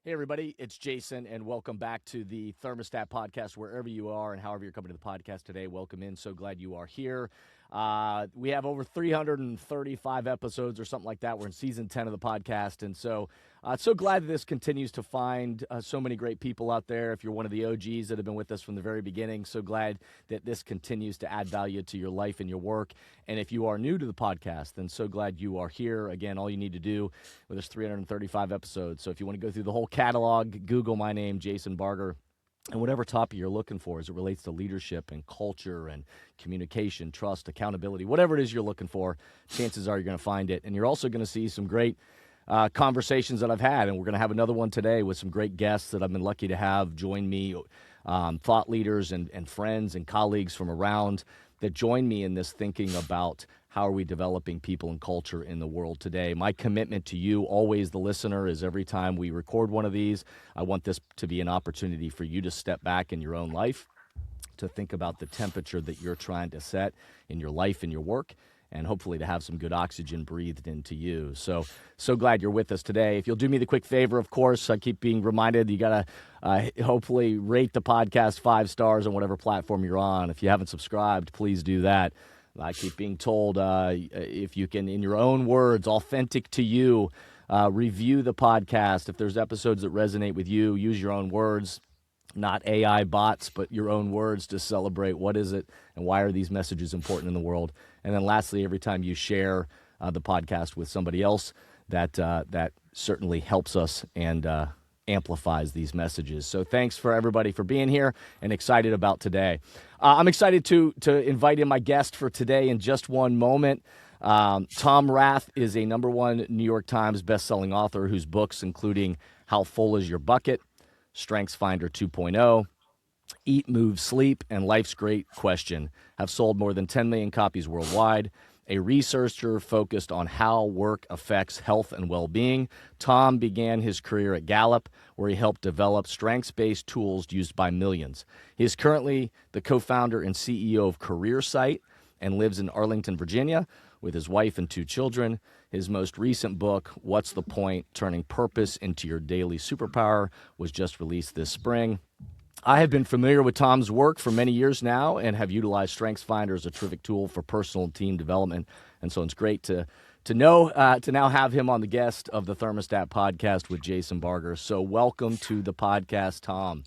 Hey, everybody, it's Jason, and welcome back to the Thermostat Podcast, wherever you are and however you're coming to the podcast today. Welcome in. So glad you are here. We have over 335 episodes or something like that. We're in season 10 of the podcast, and so glad that this continues to find so many great people out there. If you're one of the OGs that have been with us from the very beginning, so glad that this continues to add value to your life and your work. And if you are new to the podcast, then so glad you are here. Again, all you need to do with this 335 episodes. So if you want to go through the whole catalog, Google my name, Jason Barger, and whatever topic you're looking for as it relates to leadership and culture and communication, trust, accountability, whatever it is you're looking for, chances are you're going to find it. And you're also going to see some great conversations that I've had, and we're going to have another one today with some great guests that I've been lucky to have join me, thought leaders and friends and colleagues from around that join me in this thinking about how are we developing people and culture in the world today. My commitment to you, always the listener, is every time we record one of these, I want this to be an opportunity for you to step back in your own life, to think about the temperature that you're trying to set in your life and your work, and hopefully to have some good oxygen breathed into you. So glad you're with us today. If you'll do me the quick favor, of course, I keep being reminded, you got to hopefully rate the podcast 5 stars on whatever platform you're on. If you haven't subscribed, please do that. I keep being told if you can, in your own words, authentic to you, review the podcast. If there's episodes that resonate with you, use your own words, not AI bots, but your own words to celebrate what is it and why are these messages important in the world. And then lastly, every time you share the podcast with somebody else, that certainly helps us and amplifies these messages. So thanks for everybody for being here and excited about today. I'm excited to invite in my guest for today in just one moment. Tom Rath is a #1 New York Times bestselling author whose books, including How Full Is Your Bucket, StrengthsFinder 2.0, Eat, Move, Sleep, and Life's Great Question, have sold more than 10 million copies worldwide. A researcher focused on how work affects health and well-being, Tom began his career at Gallup, where he helped develop strengths-based tools used by millions. He is currently the co-founder and CEO of CareerSight and lives in Arlington, Virginia, with his wife and 2 children. His most recent book, What's the Point? Turning Purpose into Your Daily Superpower, was just released this spring. I have been familiar with Tom's work for many years now and have utilized StrengthsFinder as a terrific tool for personal and team development. And so it's great to now have him on the guest of the Thermostat Podcast with Jason Barger. So welcome to the podcast, Tom.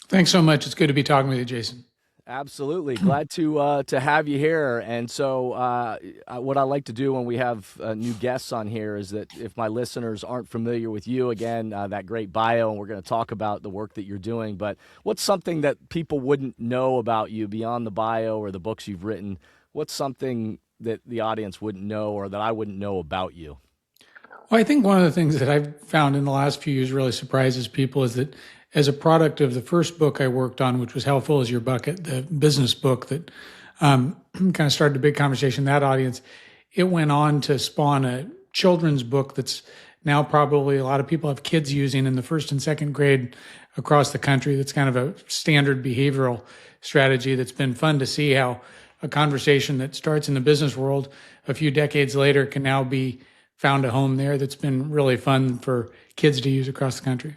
Thanks so much. It's good to be talking with you, Jason. Absolutely. Glad to have you here. And so what I like to do when we have new guests on here is that if my listeners aren't familiar with you, again, that great bio, and we're going to talk about the work that you're doing, but what's something that people wouldn't know about you beyond the bio or the books you've written? What's something that the audience wouldn't know or that I wouldn't know about you? Well, I think one of the things that I've found in the last few years really surprises people is that as a product of the first book I worked on, which was How Full Is Your Bucket, the business book that kind of started a big conversation in that audience, it went on to spawn a children's book that's now probably a lot of people have kids using in the 1st and 2nd grade across the country. That's kind of a standard behavioral strategy that's been fun to see how a conversation that starts in the business world a few decades later can now be found a home there. That's been really fun for kids to use across the country.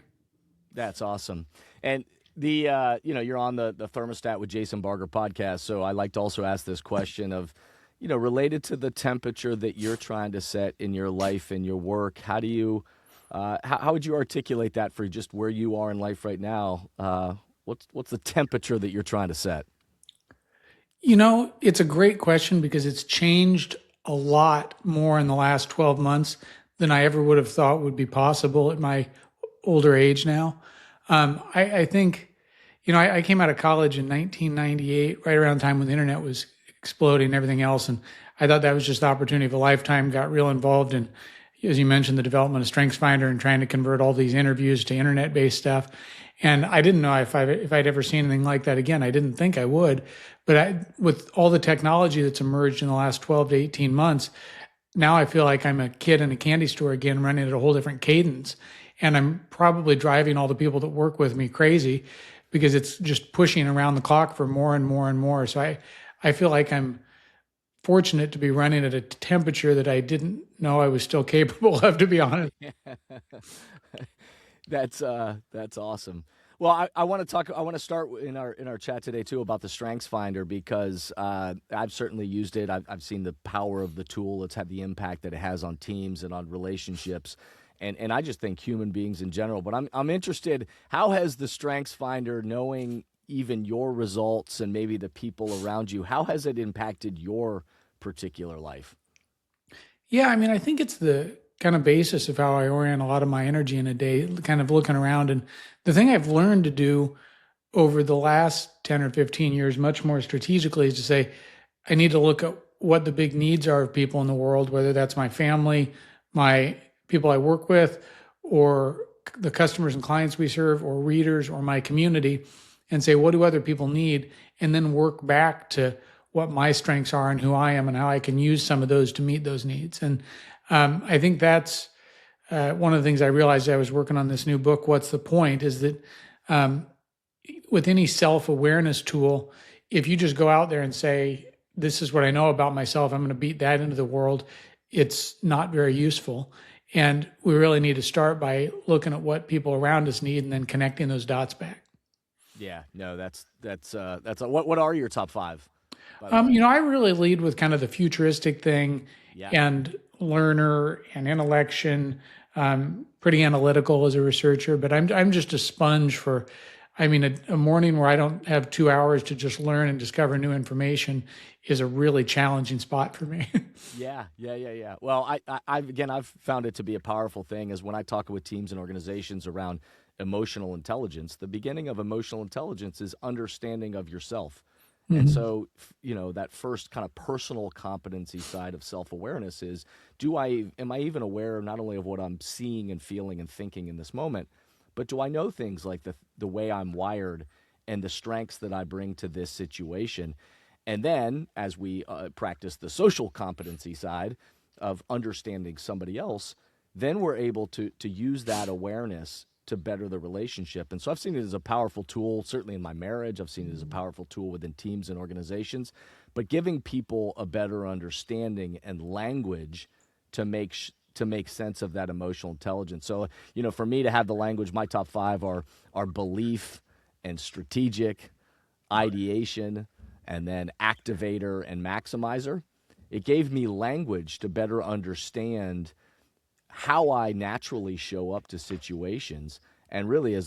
That's awesome. And the you're on the Thermostat with Jason Barger podcast, so I like to also ask this question of, related to the temperature that you're trying to set in your life and your work. How do you how would you articulate that for just where you are in life right now? What's the temperature that you're trying to set? It's a great question because it's changed a lot more in the last 12 months than I ever would have thought would be possible at my older age now. I think, I came out of college in 1998, right around the time when the internet was exploding and everything else. And I thought that was just the opportunity of a lifetime, got real involved in, as you mentioned, the development of StrengthsFinder and trying to convert all these interviews to internet-based stuff. And I didn't know if I'd ever seen anything like that again. I didn't think I would. But with all the technology that's emerged in the last 12 to 18 months, now I feel like I'm a kid in a candy store again, running at a whole different cadence. And I'm probably driving all the people that work with me crazy because it's just pushing around the clock for more and more and more. So I feel like I'm fortunate to be running at a temperature that I didn't know I was still capable of, to be honest. That's awesome. Well, I want to talk. I want to start in our chat today too about the Strengths Finder because I've certainly used it. I've seen the power of the tool. It's had the impact that it has on teams and on relationships, and I just think human beings in general. But I'm interested. How has the Strengths Finder, knowing even your results and maybe the people around you, how has it impacted your particular life? Yeah, I mean, I think it's the kind of basis of how I orient a lot of my energy in a day, kind of looking around. And the thing I've learned to do over the last 10 or 15 years, much more strategically, is to say, I need to look at what the big needs are of people in the world, whether that's my family, my people I work with, or the customers and clients we serve, or readers, or my community, and say, what do other people need? And then work back to what my strengths are and who I am and how I can use some of those to meet those needs. And I think that's one of the things I realized I was working on this new book, What's the Point, is that with any self-awareness tool, if you just go out there and say, this is what I know about myself, I'm going to beat that into the world, it's not very useful. And we really need to start by looking at what people around us need and then connecting those dots back. Yeah, no, that's what are your top five? By the way? I really lead with kind of the futuristic thing Yeah. and learner and intellection. Pretty analytical as a researcher, but I'm just a sponge for. I mean, a morning where I don't have 2 hours to just learn and discover new information is a really challenging spot for me. Yeah. Well, I've found it to be a powerful thing is when I talk with teams and organizations around emotional intelligence. The beginning of emotional intelligence is understanding of yourself. And so, that first kind of personal competency side of self-awareness is, am I even aware not only of what I'm seeing and feeling and thinking in this moment, but do I know things like the way I'm wired and the strengths that I bring to this situation? And then as we practice the social competency side of understanding somebody else, then we're able to use that awareness to better the relationship. And so I've seen it as a powerful tool, certainly in my marriage. I've seen it as a powerful tool within teams and organizations, but giving people a better understanding and language to make sense of that emotional intelligence. So, for me to have the language, my top five are belief and strategic, ideation, and then activator and maximizer. It gave me language to better understand how I naturally show up to situations, and really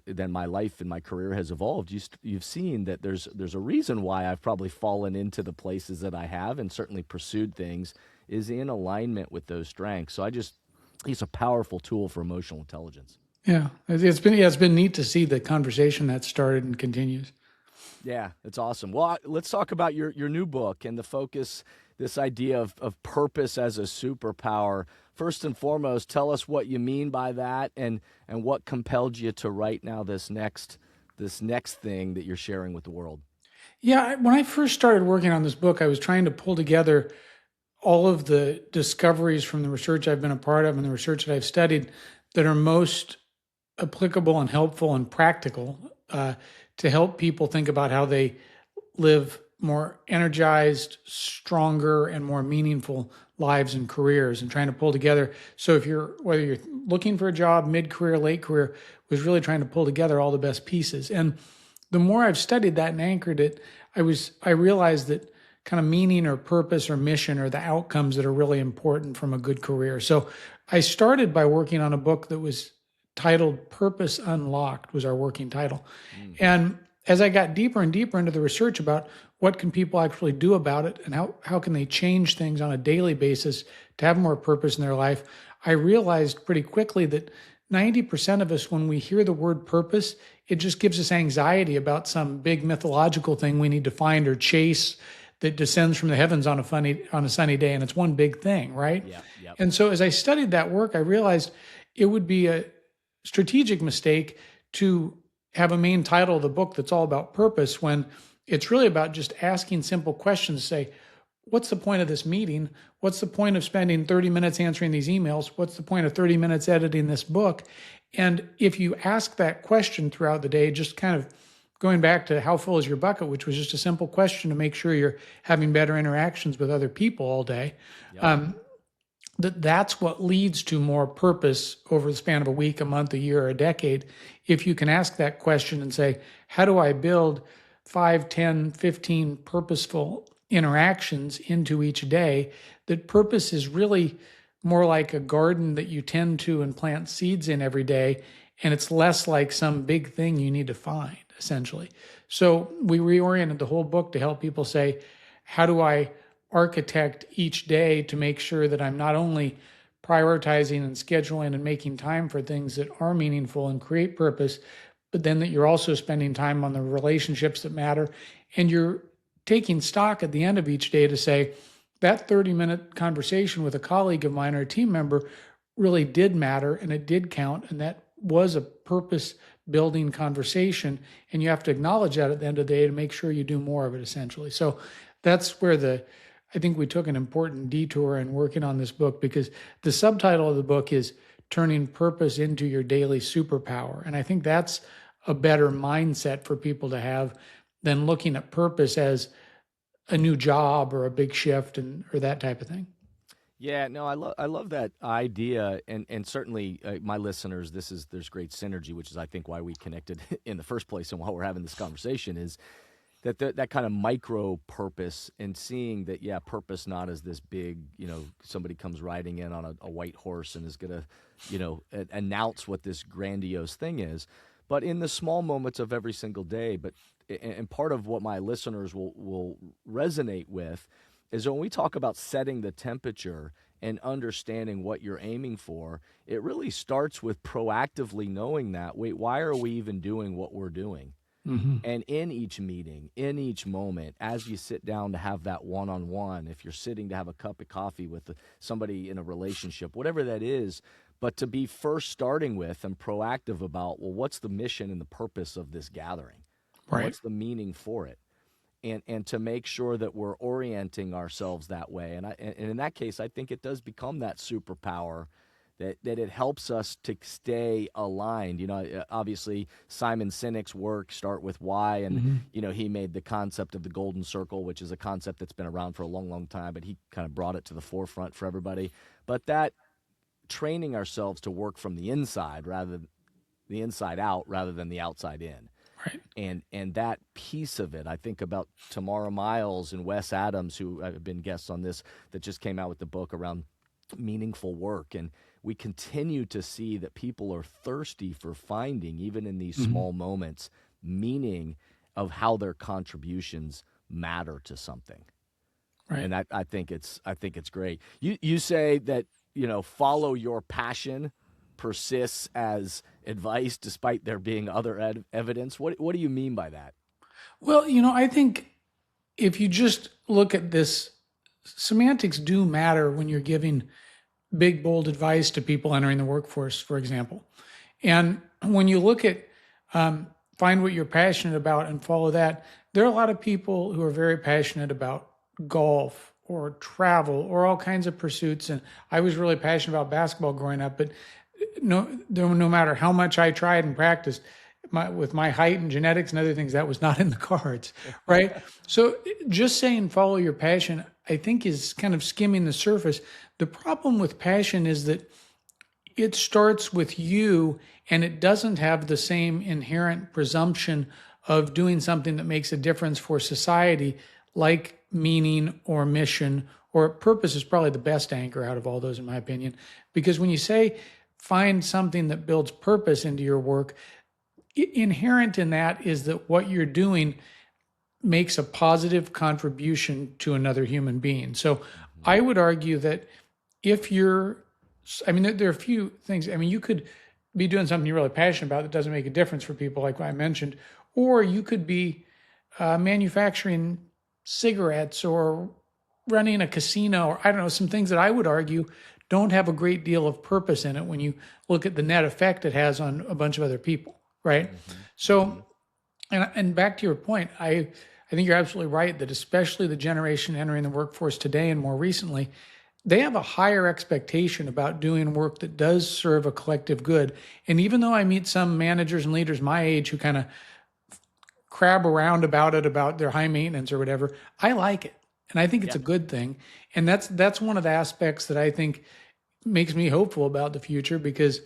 then my life and my career has evolved. You've seen that there's a reason why I've probably fallen into the places that I have, and certainly pursued things is in alignment with those strengths. So it's a powerful tool for emotional intelligence. Yeah, it's been neat to see the conversation that started and continues. Yeah, it's awesome. Well, let's talk about your new book and the focus, this idea of purpose as a superpower. First and foremost, tell us what you mean by that and what compelled you to write now this next thing that you're sharing with the world. Yeah, when I first started working on this book, I was trying to pull together all of the discoveries from the research I've been a part of and the research that I've studied that are most applicable and helpful and practical to help people think about how they live more energized, stronger, and more meaningful lives and careers, and trying to pull together. So whether you're looking for a job, mid-career, late career, was really trying to pull together all the best pieces. And the more I've studied that and anchored it, I realized that kind of meaning or purpose or mission are the outcomes that are really important from a good career. So I started by working on a book that was titled Purpose Unlocked, was our working title. And as I got deeper and deeper into the research about what can people actually do about it and how can they change things on a daily basis to have more purpose in their life, I realized pretty quickly that 90% of us, when we hear the word purpose, it just gives us anxiety about some big mythological thing we need to find or chase that descends from the heavens on a sunny day, and it's one big thing, right? Yeah. And so as I studied that work, I realized it would be a strategic mistake to have a main title of the book that's all about purpose when it's really about just asking simple questions. Say, what's the point of this meeting? What's the point of spending 30 minutes answering these emails? What's the point of 30 minutes editing this book? And if you ask that question throughout the day, just kind of going back to how full is your bucket, which was just a simple question to make sure you're having better interactions with other people all day. Yep. that's what leads to more purpose over the span of a week, a month, a year, or a decade. If you can ask that question and say, how do I build 5, 10, 15 purposeful interactions into each day? That purpose is really more like a garden that you tend to and plant seeds in every day. And it's less like some big thing you need to find, essentially. So we reoriented the whole book to help people say, how do I architect each day to make sure that I'm not only prioritizing and scheduling and making time for things that are meaningful and create purpose, but then that you're also spending time on the relationships that matter. And you're taking stock at the end of each day to say, that 30-minute conversation with a colleague of mine or a team member really did matter and it did count. And that was a purpose building conversation. And you have to acknowledge that at the end of the day to make sure you do more of it, essentially. So that's where I think we took an important detour in working on this book, because the subtitle of the book is Turning Purpose into Your Daily Superpower. And I think that's a better mindset for people to have than looking at purpose as a new job or a big shift or that type of thing. Yeah, no, I love that idea, and certainly my listeners, there's great synergy, which is I think why we connected in the first place, and why we're having this conversation is that kind of micro purpose, and seeing that, purpose not as this big, somebody comes riding in on a white horse and is gonna, announce what this grandiose thing is, but in the small moments of every single day. And part of what my listeners will resonate with is when we talk about setting the temperature and understanding what you're aiming for, it really starts with proactively knowing that, wait, why are we even doing what we're doing? Mm-hmm. And in each meeting, in each moment, as you sit down to have that one-on-one, if you're sitting to have a cup of coffee with somebody in a relationship, whatever that is, but to be first starting with and proactive about, well, what's the mission and the purpose of this gathering? Right. What's the meaning for it? And to make sure that we're orienting ourselves that way. And in that case, I think it does become that superpower that it helps us to stay aligned. Obviously, Simon Sinek's work, Start With Why, and, he made the concept of the golden circle, which is a concept that's been around for a long, long time, but he kind of brought it to the forefront for everybody. But that training ourselves to work from the inside out rather than the outside in. Right. And that piece of it, I think about Tamara Miles and Wes Adams, who have been guests on this, that just came out with the book around meaningful work. And we continue to see that people are thirsty for finding, even in these small moments, meaning of how their contributions matter to something. Right. And I think it's great. You say that, follow your passion persists as advice despite there being other evidence. What do you mean by that? Well, I think if you just look at this, semantics do matter when you're giving big, bold advice to people entering the workforce, for example. And when you look at find what you're passionate about and follow that, there are a lot of people who are very passionate about golf or travel or all kinds of pursuits. And I was really passionate about basketball growing up, but no matter how much I tried and practiced, with my height and genetics and other things, that was not in the cards, right? So just saying follow your passion, I think, is kind of skimming the surface. The problem with passion is that it starts with you, and it doesn't have the same inherent presumption of doing something that makes a difference for society, like meaning or mission, or purpose is probably the best anchor out of all those, in my opinion. Because when you say find something that builds purpose into your work, inherent in that is that what you're doing makes a positive contribution to another human being. So I would argue that if there are a few things. You could be doing something you're really passionate about that doesn't make a difference for people, like I mentioned, or you could be manufacturing cigarettes or running a casino, or I don't know, some things that I would argue don't have a great deal of purpose in it when you look at the net effect it has on a bunch of other people, right? Mm-hmm. So, and back to your point, I think you're absolutely right that especially the generation entering the workforce today and more recently, they have a higher expectation about doing work that does serve a collective good. And even though I meet some managers and leaders my age who kind of crab around about their high maintenance or whatever, I like it. And I think it's a good thing. And that's one of the aspects that I think makes me hopeful about the future, because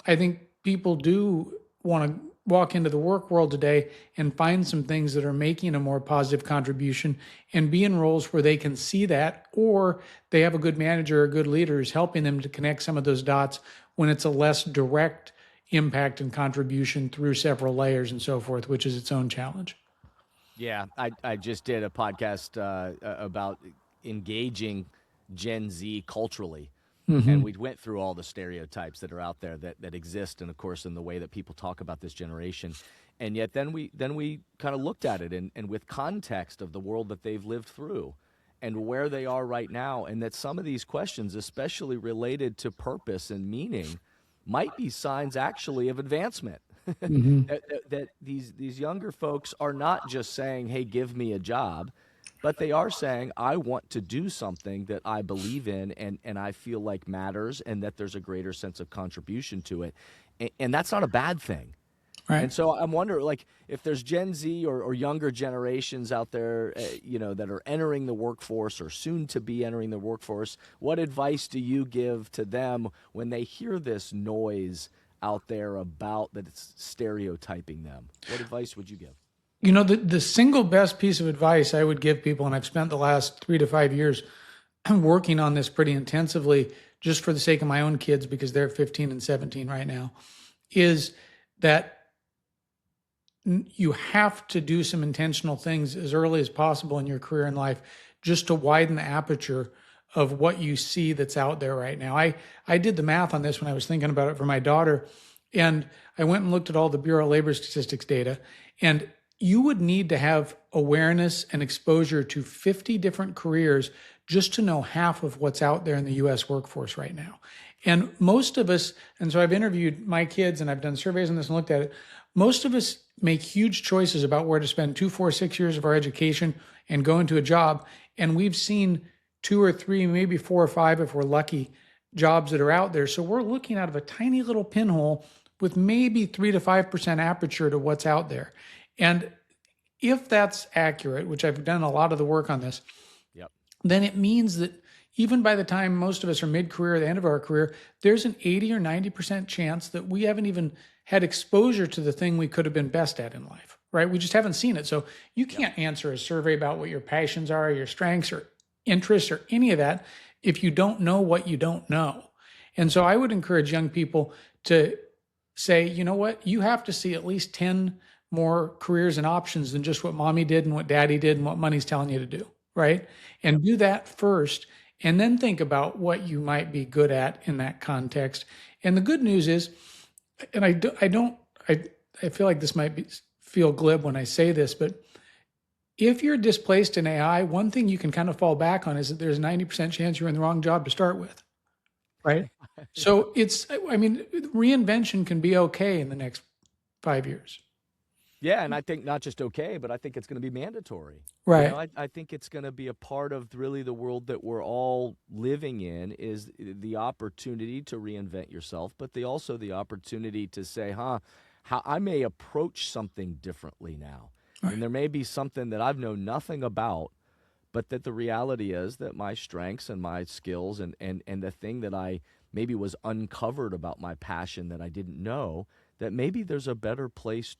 I think people do want to walk into the work world today and find some things that are making a more positive contribution and be in roles where they can see that, or they have a good manager or good leader who's helping them to connect some of those dots when it's a less direct impact and contribution through several layers and so forth, which is its own challenge. Yeah, I just did a podcast about engaging Gen Z culturally. And we went through all the stereotypes that are out there that exist, and of course in the way that people talk about this generation. And yet then we kind of looked at it and with context of the world that they've lived through and where they are right now, and that some of these questions, especially related to purpose and meaning, might be signs actually of advancement. that these younger folks are not just saying, hey, give me a job, but they are saying, I want to do something that I believe in and I feel like matters, and that there's a greater sense of contribution to it. And that's not a bad thing. Right. And so I'm wondering, like, if there's Gen Z or younger generations out there, that are entering the workforce or soon to be entering the workforce, what advice do you give to them when they hear this noise out there about that it's stereotyping them? What advice would you give? The single best piece of advice I would give people, and I've spent the last 3 to 5 years working on this pretty intensively just for the sake of my own kids, because they're 15 and 17 right now, is that you have to do some intentional things as early as possible in your career and life just to widen the aperture of what you see that's out there right now. I did the math on this when I was thinking about it for my daughter, and I went and looked at all the Bureau of Labor Statistics data, and you would need to have awareness and exposure to 50 different careers just to know half of what's out there in the U.S. workforce right now. And most of us, and so I've interviewed my kids and I've done surveys on this and looked at it, most of us make huge choices about where to spend 2, 4, 6 years of our education and go into a job. And we've seen 2 or 3, maybe 4 or 5, if we're lucky, jobs that are out there. So we're looking out of a tiny little pinhole with maybe 3 to 5% aperture to what's out there. And if that's accurate, which I've done a lot of the work on this, then it means that even by the time most of us are mid-career, the end of our career, there's an 80 or 90% chance that we haven't even had exposure to the thing we could have been best at in life, right? We just haven't seen it. So you can't answer a survey about what your passions are, your strengths or interests or any of that if you don't know what you don't know. And so I would encourage young people to say, you know what, you have to see at least 10 more careers and options than just what mommy did and what daddy did and what money's telling you to do, right? And do that first, and then think about what you might be good at in that context. And the good news is, and I feel like this might feel glib when I say this, but if you're displaced in AI, one thing you can kind of fall back on is that there's a 90% chance you're in the wrong job to start with, right? So reinvention can be okay in the next 5 years. Yeah, and I think not just okay, but I think it's going to be mandatory. Right. I think it's going to be a part of really the world that we're all living in, is the opportunity to reinvent yourself, but also the opportunity to say, how I may approach something differently now. Right. And there may be something that I've known nothing about, but that the reality is that my strengths and my skills and the thing that I maybe was uncovered about my passion that I didn't know, that maybe there's a better place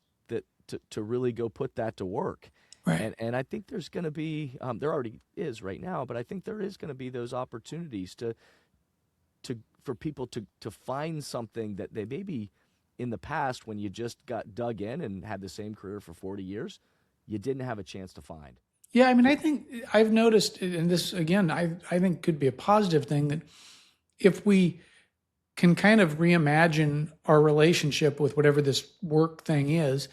to really go put that to work. Right. And I think there's going to be, there already is right now, but I think there is going to be those opportunities for people to find something that they maybe in the past, when you just got dug in and had the same career for 40 years, you didn't have a chance to find. Yeah, I mean, I think I've noticed, and this, again, I think could be a positive thing, that if we can kind of reimagine our relationship with whatever this work thing is,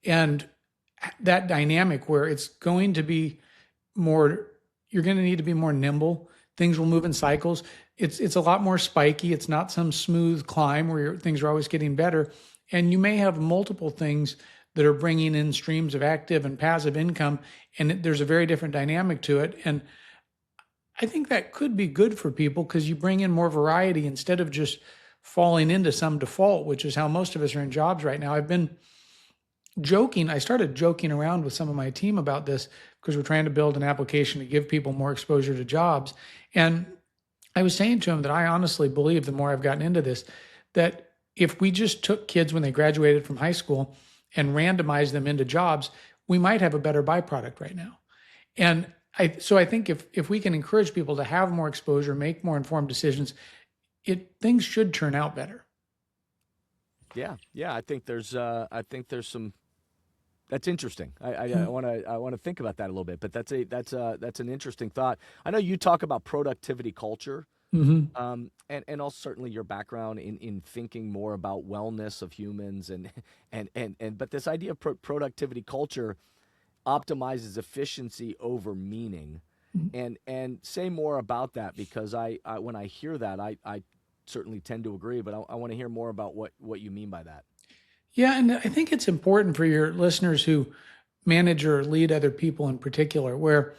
and that dynamic where it's going to be more, you're going to need to be more nimble. Things will move in cycles. It's a lot more spiky. It's not some smooth climb where things are always getting better. And you may have multiple things that are bringing in streams of active and passive income, and there's a very different dynamic to it. And I think that could be good for people because you bring in more variety instead of just falling into some default, which is how most of us are in jobs right now. I've been joking. I started joking around with some of my team about this because we're trying to build an application to give people more exposure to jobs. And I was saying to him that I honestly believe, the more I've gotten into this, that if we just took kids when they graduated from high school and randomized them into jobs, we might have a better byproduct right now. And I think if we can encourage people to have more exposure, make more informed decisions, things should turn out better. Yeah. I think there's some. That's interesting. I want to think about that a little bit, but that's an interesting thought. I know you talk about productivity culture, and also certainly your background in thinking more about wellness of humans and but this idea of productivity culture optimizes efficiency over meaning, and say more about that, because I when I hear that I certainly tend to agree, but I want to hear more about what you mean by that. Yeah, and I think it's important for your listeners who manage or lead other people in particular, where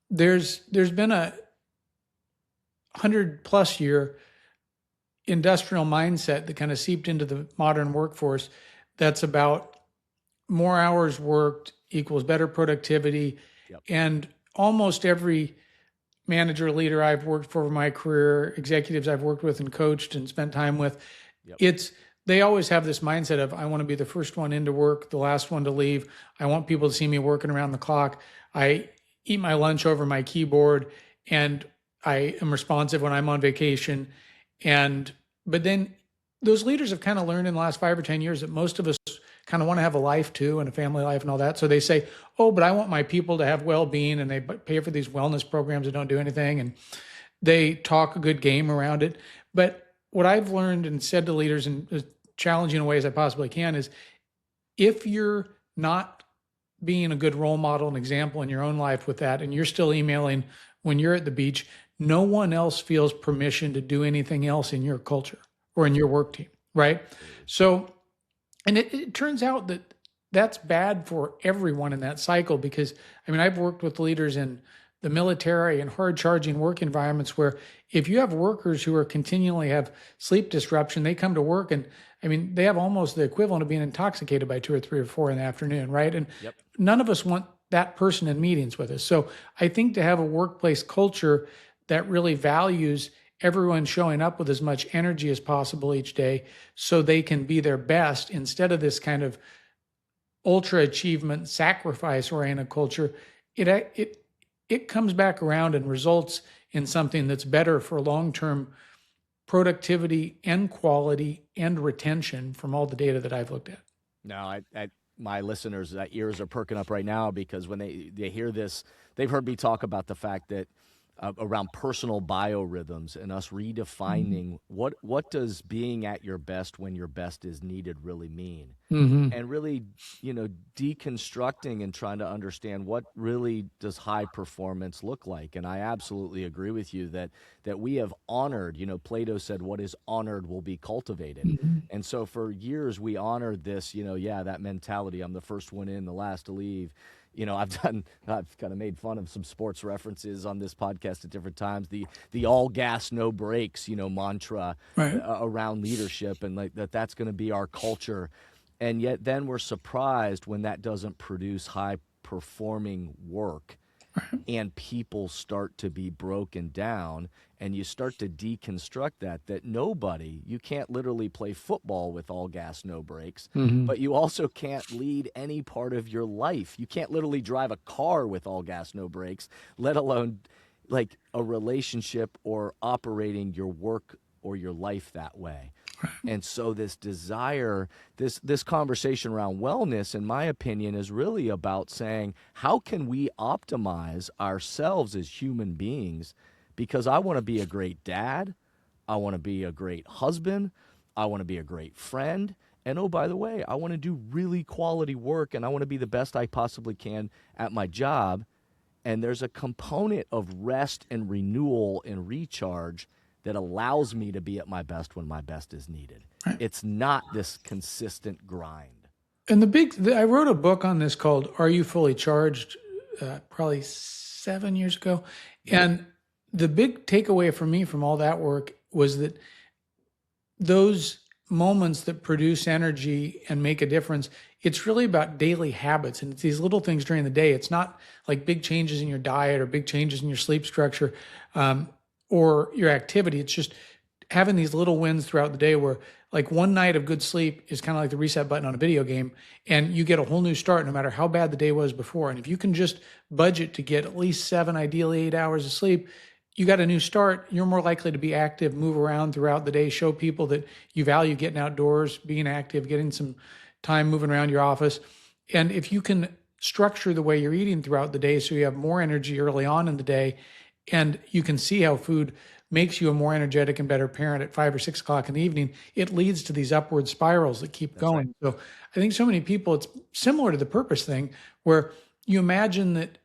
there's been a 100+ year industrial mindset that kind of seeped into the modern workforce that's about more hours worked equals better productivity. Yep. And almost every manager or leader I've worked for in my career, executives I've worked with and coached and spent time with, they always have this mindset of, I want to be the first one into work, the last one to leave. I want people to see me working around the clock. I eat my lunch over my keyboard, and I am responsive when I'm on vacation. But then those leaders have kind of learned in the last 5 or 10 years that most of us kind of want to have a life too, and a family life and all that. So they say, oh, but I want my people to have well-being, and they pay for these wellness programs that don't do anything. And they talk a good game around it. But what I've learned and said to leaders in as challenging ways I possibly can is, if you're not being a good role model and example in your own life with that, and you're still emailing when you're at the beach, no one else feels permission to do anything else in your culture or in your work team, right? So, and it turns out that that's bad for everyone in that cycle, because, I mean, I've worked with leaders in the military and hard charging work environments where if you have workers who are continually have sleep disruption, they come to work and, I mean, they have almost the equivalent of being intoxicated by 2 or 3 or 4 in the afternoon, right? And none of us want that person in meetings with us. So I think to have a workplace culture that really values everyone showing up with as much energy as possible each day so they can be their best, instead of this kind of ultra achievement, sacrifice oriented culture, it comes back around and results in something that's better for long-term productivity and quality and retention from all the data that I've looked at. No, my listeners' ears are perking up right now, because when they hear this, they've heard me talk about the fact that around personal biorhythms and us redefining what does being at your best when your best is needed really mean, and really, deconstructing and trying to understand what really does high performance look like. And I absolutely agree with you that we have honored, Plato said, what is honored will be cultivated. And so for years we honored this, that mentality, I'm the first one in, the last to leave. I've kind of made fun of some sports references on this podcast at different times. The all gas, no brakes, mantra around leadership, and like that's going to be our culture. And yet then we're surprised when that doesn't produce high performing work, and people start to be broken down, and you start to deconstruct that you can't literally play football with all gas, no brakes, but you also can't lead any part of your life. You can't literally drive a car with all gas, no brakes, let alone like a relationship or operating your work or your life that way. And so this desire, this conversation around wellness, in my opinion, is really about saying, how can we optimize ourselves as human beings? Because I want to be a great dad. I want to be a great husband. I want to be a great friend. And oh, by the way, I want to do really quality work, and I want to be the best I possibly can at my job. And there's a component of rest and renewal and recharge that allows me to be at my best when my best is needed. It's not this consistent grind. And I wrote a book on this called Are You Fully Charged? Probably 7 years ago. And the big takeaway for me from all that work was that those moments that produce energy and make a difference, it's really about daily habits. And it's these little things during the day. It's not like big changes in your diet or big changes in your sleep structure. or your activity. It's just having these little wins throughout the day where like one night of good sleep is kind of like the reset button on a video game, and you get a whole new start no matter how bad the day was before. And if you can just budget to get at least 7, ideally 8 hours of sleep, you got a new start. You're more likely to be active, move around throughout the day, show people that you value getting outdoors, being active, getting some time moving around your office. And if you can structure the way you're eating throughout the day so you have more energy early on in the day, and you can see how food makes you a more energetic and better parent at 5 or 6 o'clock in the evening, it leads to these upward spirals that keep going. Right. So I think so many people, it's similar to the purpose thing, where you imagine that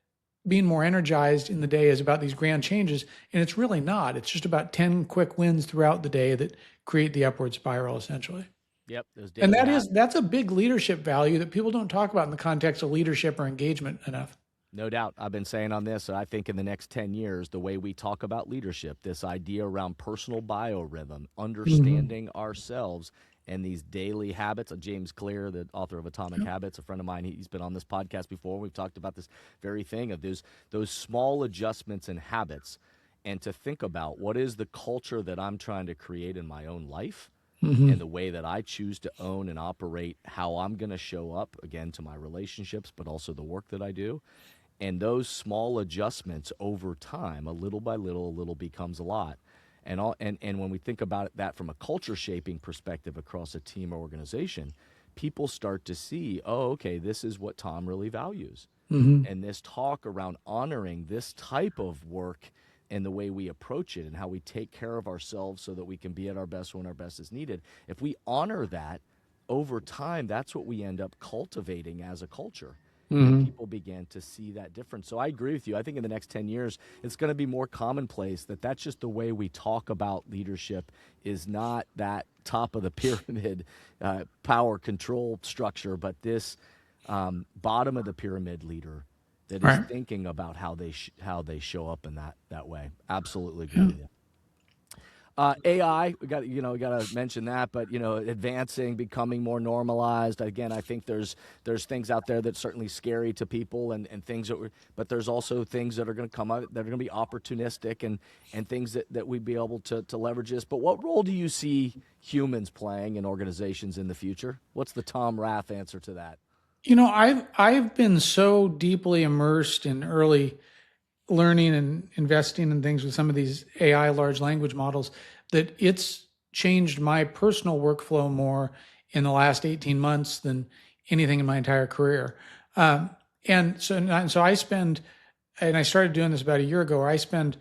being more energized in the day is about these grand changes, and it's really not. It's just about 10 quick wins throughout the day that create the upward spiral, essentially. Yep. And that's a big leadership value that people don't talk about in the context of leadership or engagement enough. No doubt. I've been saying on this, I think in the next 10 years, the way we talk about leadership, this idea around personal biorhythm, understanding ourselves and these daily habits. James Clear, the author of Atomic Habits, a friend of mine, he's been on this podcast before. We've talked about this very thing of those small adjustments in habits, and to think about what is the culture that I'm trying to create in my own life. And the way that I choose to own and operate how I'm going to show up, again, to my relationships, but also the work that I do. And those small adjustments over time, a little by little, a little becomes a lot. And when we think about that from a culture shaping perspective across a team or organization, people start to see, oh, okay, this is what Tom really values. And this talk around honoring this type of work and the way we approach it and how we take care of ourselves so that we can be at our best when our best is needed. If we honor that over time, that's what we end up cultivating as a culture. And people began to see that difference. So I agree with you. I think in the next 10 years, it's going to be more commonplace that that's just the way we talk about leadership, is not that top of the pyramid power control structure, but this bottom of the pyramid leader that is thinking about how they show up in that way. Absolutely agree with you. AI, we got to mention that, but advancing, becoming more normalized. Again, I think there's things out there that's certainly scary to people, and things but there's also things that are going to come out that are going to be opportunistic and things that we'd be able to leverage this. But what role do you see humans playing in organizations in the future? What's the Tom Rath answer to that? I've been so deeply immersed in early learning and investing in things with some of these AI large language models that it's changed my personal workflow more in the last 18 months than anything in my entire career. And so I spend, and I started doing this about a year ago, where I spend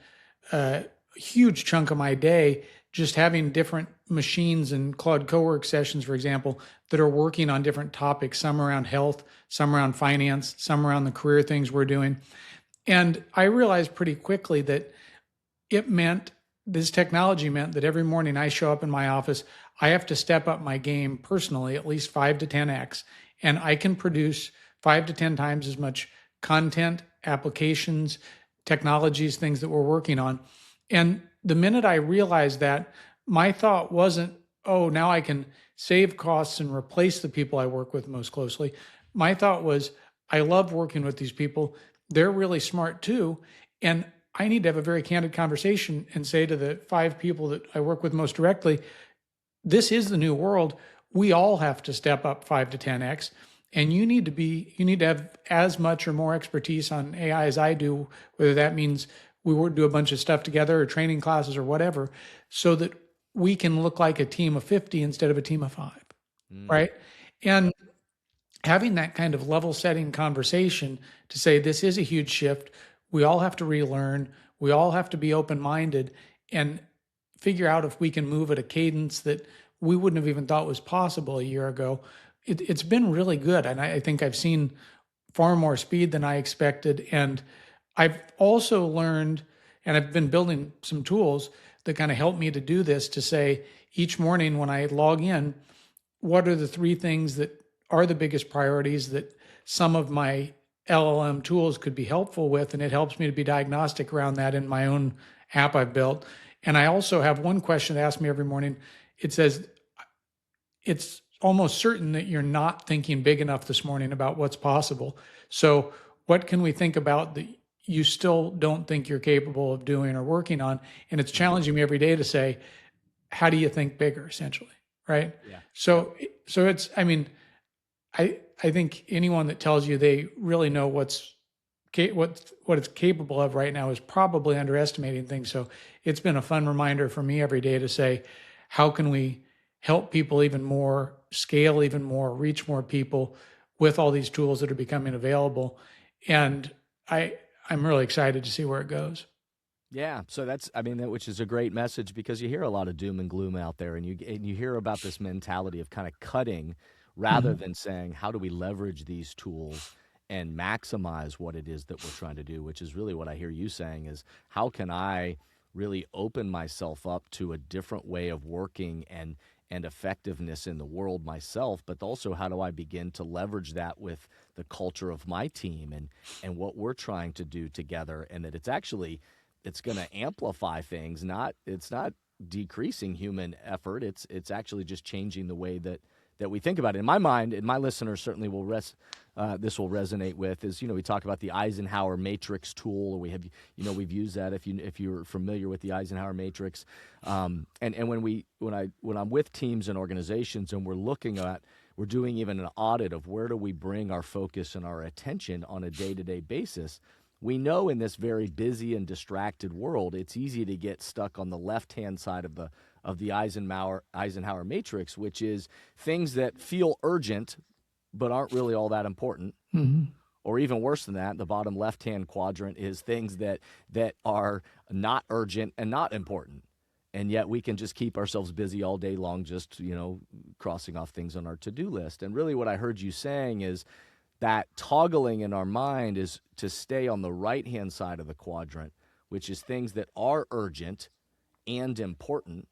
a huge chunk of my day just having different machines and Claude co-work sessions, for example, that are working on different topics, some around health, some around finance, some around the career things we're doing. And I realized pretty quickly that this technology meant that every morning I show up in my office, I have to step up my game personally, at least 5 to 10x, and I can produce 5 to 10 times as much content, applications, technologies, things that we're working on. And the minute I realized that, my thought wasn't, oh, now I can save costs and replace the people I work with most closely. My thought was, I love working with these people. They're really smart too. And I need to have a very candid conversation and say to the 5 people that I work with most directly, this is the new world. We all have to step up 5 to 10x. And you need to have as much or more expertise on AI as I do, whether that means we would do a bunch of stuff together or training classes or whatever, so that we can look like a team of 50 instead of a team of 5, right? And having that kind of level setting conversation to say, this is a huge shift. We all have to relearn. We all have to be open-minded and figure out if we can move at a cadence that we wouldn't have even thought was possible a year ago. It's been really good. And I think I've seen far more speed than I expected. And I've also learned, and I've been building some tools that kind of help me to do this, to say each morning when I log in, what are the 3 things that are the biggest priorities that some of my LLM tools could be helpful with, and it helps me to be diagnostic around that in my own app I've built. And I also have one question to ask me every morning. It says, it's almost certain that you're not thinking big enough this morning about what's possible. So what can we think about that you still don't think you're capable of doing or working on. And it's challenging me every day to say, how do you think bigger, essentially? Right. Yeah. So it's, I mean, I think anyone that tells you they really know what it's capable of right now is probably underestimating things. So it's been a fun reminder for me every day to say, how can we help people even more, scale even more, reach more people with all these tools that are becoming available? And I'm really excited to see where it goes. Yeah, so which is a great message because you hear a lot of doom and gloom out there, and you hear about this mentality of kind of cutting rather Mhm. than saying how do we leverage these tools and maximize what it is that we're trying to do, which is really what I hear you saying is how can I really open myself up to a different way of working and effectiveness in the world myself, but also how do I begin to leverage that with the culture of my team and what we're trying to do together, and that it's going to amplify things. It's not decreasing human effort. It's actually just changing the way that we think about it. In my mind, and my listeners certainly will this will resonate with is, we talk about the Eisenhower matrix tool, or we've used that if you're familiar with the Eisenhower matrix. And when I'm with teams and organizations and we're doing even an audit of where do we bring our focus and our attention on a day-to-day basis. We know in this very busy and distracted world, it's easy to get stuck on the left-hand side of the Eisenhower matrix, which is things that feel urgent but aren't really all that important. Mhm. Or even worse than that, the bottom left-hand quadrant is things that are not urgent and not important. And yet we can just keep ourselves busy all day long, just, crossing off things on our to-do list. And really what I heard you saying is that toggling in our mind is to stay on the right-hand side of the quadrant, which is things that are urgent and important.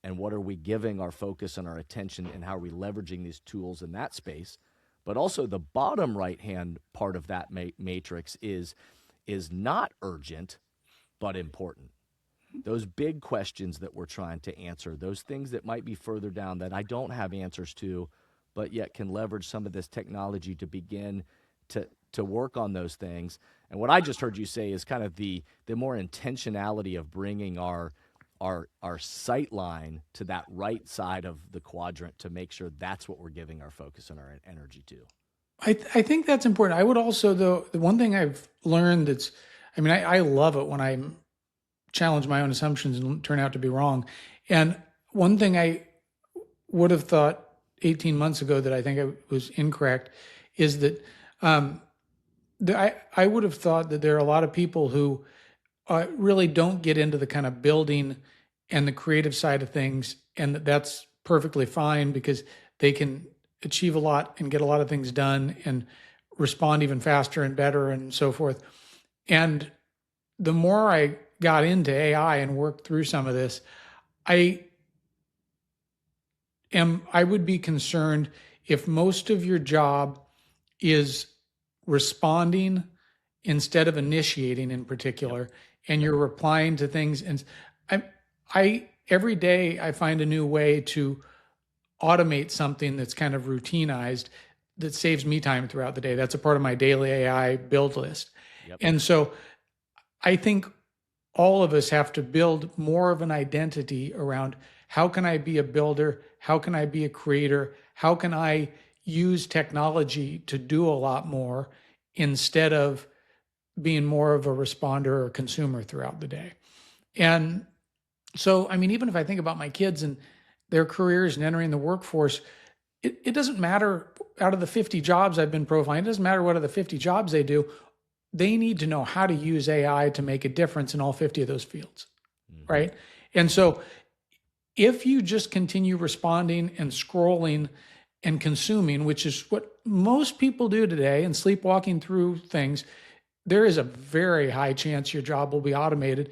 And what are we giving our focus and our attention, and how are we leveraging these tools in that space? But also the bottom right-hand part of that matrix is not urgent, but important. Those big questions that we're trying to answer, those things that might be further down that I don't have answers to, but yet can leverage some of this technology to begin to work on those things. And what I just heard you say is kind of the more intentionality of bringing our sight line to that right side of the quadrant to make sure that's what we're giving our focus and our energy to. I think that's important. I would also, though, the one thing I've learned I love it when I challenge my own assumptions and turn out to be wrong. And one thing I would have thought 18 months ago that I think I was incorrect is that I would have thought that there are a lot of people who really don't get into the kind of building and the creative side of things, and that's perfectly fine because they can achieve a lot and get a lot of things done and respond even faster and better and so forth. And the more I got into AI and worked through some of this, I would be concerned if most of your job is responding instead of initiating in particular, and you're replying to things. And I every day I find a new way to automate something that's kind of routinized that saves me time throughout the day. That's a part of my daily AI build list. Yep. And so I think all of us have to build more of an identity around how can I be a builder? How can I be a creator? How can I use technology to do a lot more instead of being more of a responder or consumer throughout the day? And so, even if I think about my kids and their careers and entering the workforce, it doesn't matter out of the 50 jobs I've been profiling, it doesn't matter what of the 50 jobs they do. They need to know how to use AI to make a difference in all 50 of those fields, right? And so if you just continue responding and scrolling and consuming, which is what most people do today, and sleepwalking through things, there is a very high chance your job will be automated.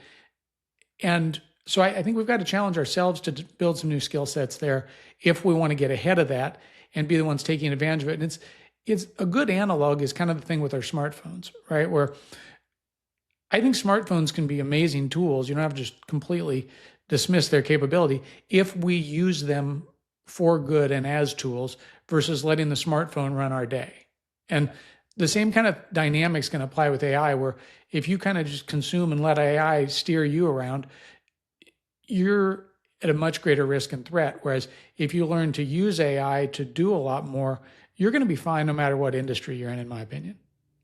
And so I think we've got to challenge ourselves to build some new skill sets there if we want to get ahead of that and be the ones taking advantage of it. And it's a good analog is kind of the thing with our smartphones, right? Where I think smartphones can be amazing tools. You don't have to just completely dismiss their capability if we use them for good and as tools versus letting the smartphone run our day. And the same kind of dynamics can apply with AI, where if you kind of just consume and let AI steer you around, you're at a much greater risk and threat. Whereas if you learn to use AI to do a lot more, you're going to be fine no matter what industry you're in my opinion.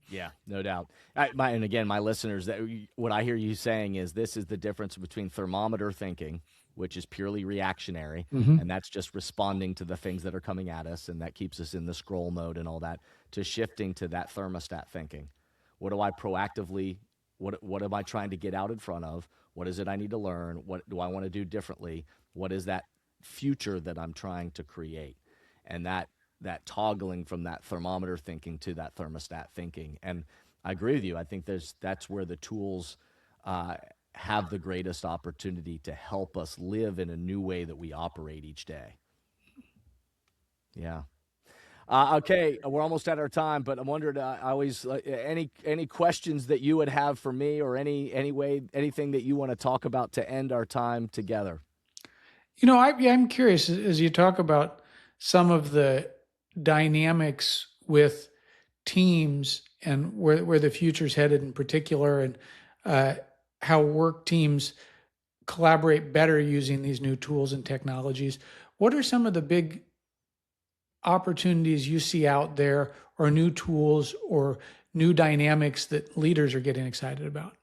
Yeah, no doubt. And again, my listeners, what I hear you saying is this is the difference between thermometer thinking, which is purely reactionary, and that's just responding to the things that are coming at us, and that keeps us in the scroll mode and all that, to shifting to that thermostat thinking. What do I proactively, what am I trying to get out in front of? What is it I need to learn? What do I want to do differently? What is that future that I'm trying to create? And that toggling from that thermometer thinking to that thermostat thinking. And I agree with you. I think that's where the tools have the greatest opportunity to help us live in a new way that we operate each day. Yeah. Okay, we're almost at our time, but I wondered, I always any questions that you would have for me, or anything that you want to talk about to end our time together. I'm curious as you talk about some of the dynamics with teams and where the future's headed in particular, and how work teams collaborate better using these new tools and technologies. What are some of the big opportunities you see out there, or new tools or new dynamics that leaders are getting excited about?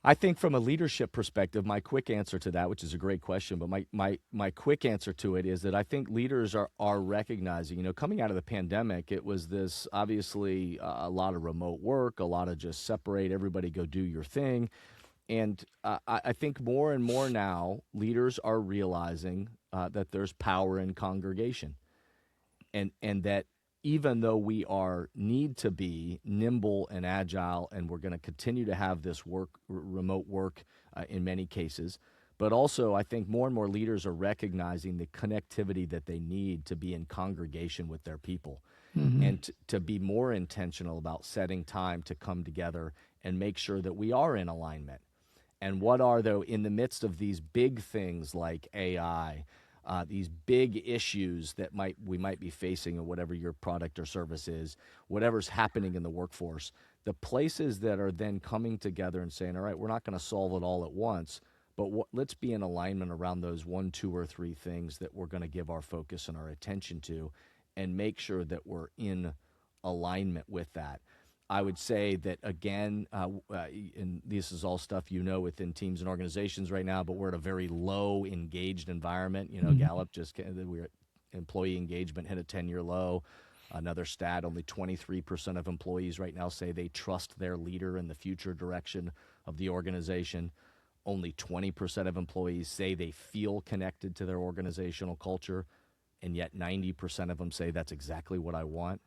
I think from a leadership perspective, my quick answer to that, which is a great question, but my quick answer to it is that I think leaders are recognizing, coming out of the pandemic, it was this obviously a lot of remote work, a lot of just separate, everybody go do your thing. And I think more and more now, leaders are realizing that there's power in congregation. And that even though we need to be nimble and agile, and we're going to continue to have this remote work in many cases, but also I think more and more leaders are recognizing the connectivity that they need to be in congregation with their people, and to be more intentional about setting time to come together and make sure that we are in alignment. And what are, though, in the midst of these big things like AI, these big issues that we might be facing, or whatever your product or service is, whatever's happening in the workforce, the places that are then coming together and saying, all right, we're not going to solve it all at once, but let's be in alignment around those 1, 2, or 3 things that we're going to give our focus and our attention to, and make sure that we're in alignment with that. I would say that, again, and this is all stuff within teams and organizations right now, but we're at a very low engaged environment. Gallup employee engagement hit a 10-year low. Another stat, only 23% of employees right now say they trust their leader in the future direction of the organization. Only 20% of employees say they feel connected to their organizational culture, and yet 90% of them say that's exactly what I want.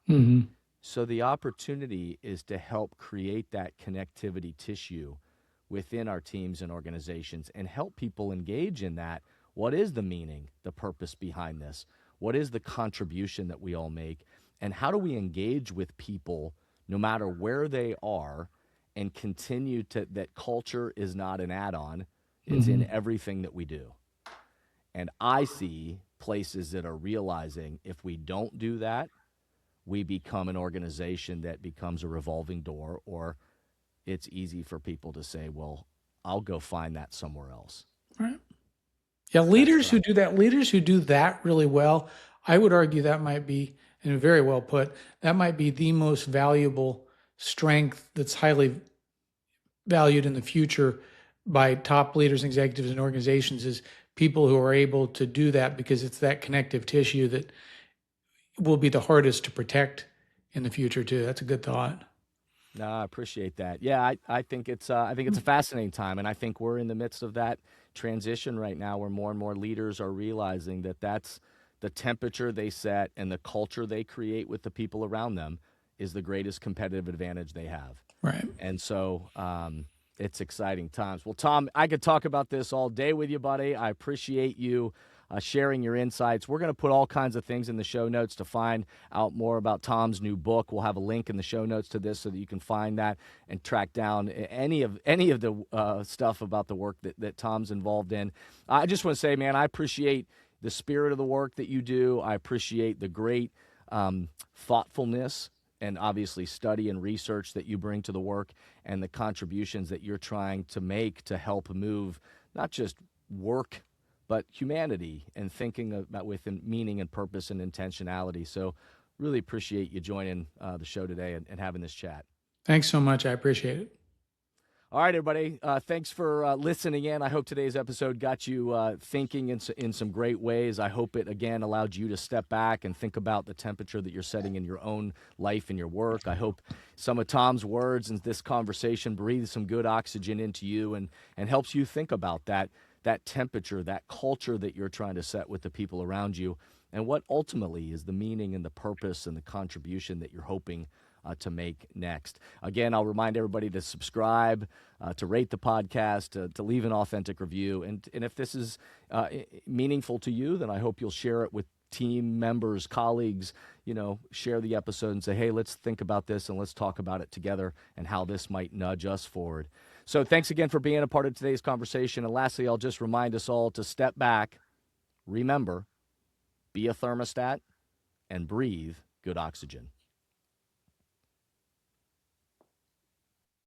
So the opportunity is to help create that connectivity tissue within our teams and organizations, and help people engage in that. What is the meaning, the purpose behind this? What is the contribution that we all make? And how do we engage with people no matter where they are, and continue that culture is not an add-on, it's in everything that we do. And I see places that are realizing if we don't do that, we become an organization that becomes a revolving door, or it's easy for people to say, well, I'll go find that somewhere else. Right. Yeah, leaders who do that really well, I would argue that might be, and very well put, that might be the most valuable strength that's highly valued in the future by top leaders, executives, and organizations, is people who are able to do that, because it's that connective tissue that will be the hardest to protect in the future too. That's a good thought. No, I appreciate that. Yeah, I think it's a fascinating time, and I think we're in the midst of that transition right now, where more and more leaders are realizing that that's the temperature they set, and the culture they create with the people around them is the greatest competitive advantage they have. Right. And so it's exciting times. Well, Tom, I could talk about this all day with you, buddy. I appreciate you sharing your insights. We're going to put all kinds of things in the show notes to find out more about Tom's new book. We'll have a link in the show notes to this so that you can find that and track down any of the stuff about the work that Tom's involved in. I just want to say, man, I appreciate the spirit of the work that you do. I appreciate the great thoughtfulness and obviously study and research that you bring to the work and the contributions that you're trying to make to help move not just work, but humanity and thinking about with meaning and purpose and intentionality. So really appreciate you joining the show today and having this chat. Thanks so much. I appreciate it. All right, everybody. Thanks for listening in. I hope today's episode got you thinking in some great ways. I hope it, again, allowed you to step back and think about the temperature that you're setting in your own life and your work. I hope some of Tom's words in this conversation breathes some good oxygen into you and helps you think about that temperature, that culture that you're trying to set with the people around you, and what ultimately is the meaning and the purpose and the contribution that you're hoping to make next. Again, I'll remind everybody to subscribe, to rate the podcast, to leave an authentic review. And if this is meaningful to you, then I hope you'll share it with team members, colleagues, share the episode and say, hey, let's think about this and let's talk about it together and how this might nudge us forward. So thanks again for being a part of today's conversation. And lastly, I'll just remind us all to step back, remember, be a thermostat, and breathe good oxygen.